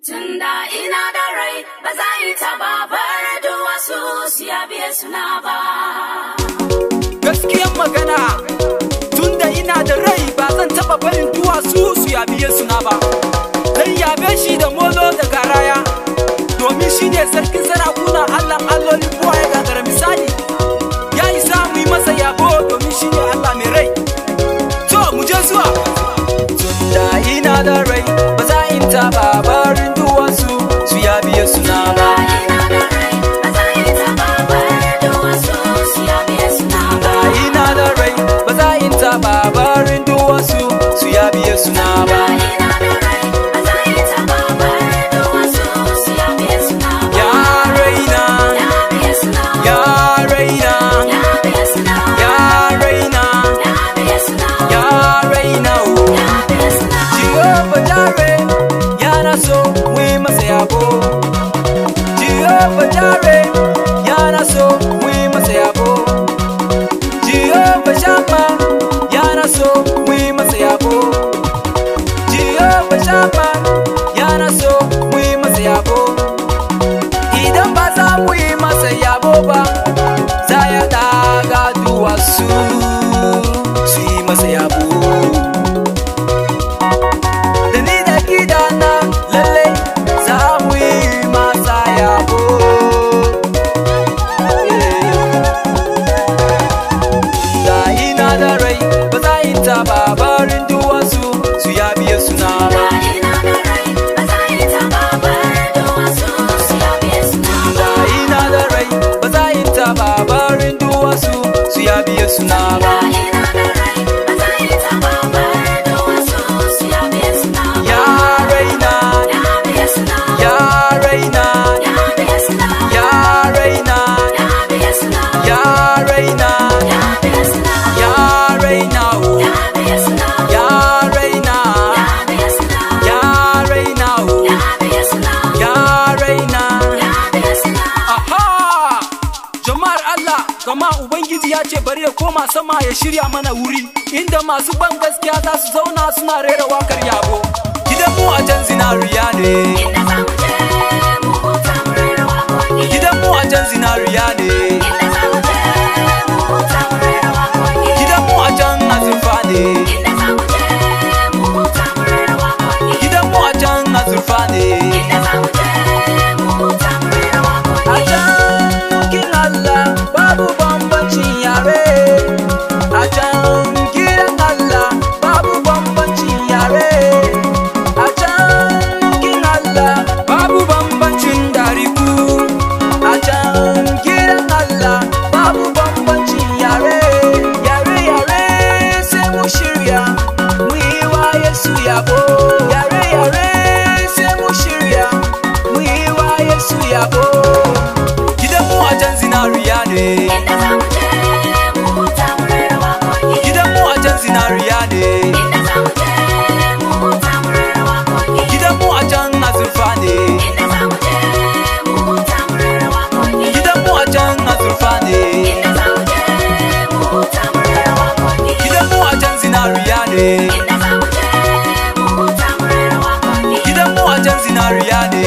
Tunda ina da rai ba za yi taba bar duwatsu su yabe suna ba. Gaskiyan magana, tunda ina da rai ba zan taba barin duwatsu su yabe suna ba. Zan yabe shi da molo da garaya, domin shi ne sarkin sarakuna, Allah alloli kowa ya gagara misali. Ya isa mu yi masa yabo domin shi ne Allah mai rai. To mu je zuwa. Tunda ina da rai ba za in taba barin duwatsu su yabe suna ba. Babarin duwatsu su ya biye suna ba. Ya raina, ya raina, ya raina, ya raina o. Jehovah Jare yana so mu yi masa yabo. Jehovah Jare yana so mu yi masa yabo. Jehovah Shammah yana so mu yi masa yabo. Jehovah Shammah yana so mu yi masa yabo. Idan ba za mu yi masa yabo ba, za ya daga duwatsu su yi masa yabo. Da ni da gidana lalle za mu yi masa yabo. Da ina da rai ba za in taba barin duwatsu su ya biye suna ba. Da ina da rai ba za in taba barin duwatsu su ya biye suna ba. Ya raina, ya raina, ya raina, ya raina, ya raina o. Ya raina, ya raina o. Ya raina. Aha! Jama'ar Allah, gama Ubangiji ya ce bari ya koma sama ya shirya mana wuri, inda masu ban gaskiya za su zauna suna rera wakar yabo. Gidan mu a can zinariya ne. Gidan mu a can zinariya ne. Gidan mu a can azurfa ne. Gidan mu a can azurfa ne. A can kin Allah babu bambancin yare. A can gidan Allah babu bambancin yare. A can kin Allah babu bambancin dariku. A can gidan Allah babu bambancin yare. Yare sai mu shirya mu yi wa Yesu yabo. Yare sai mu shirya mu yi wa Yesu yabo. Gidan mu a can zinariya ne. Gidan mu a can zinariya ne. Gidan mu a can azurfa ne. Gidan mu a can azurfa ne. Gidan mu a can zinariya ne. Gidan mu a can zinariya ne.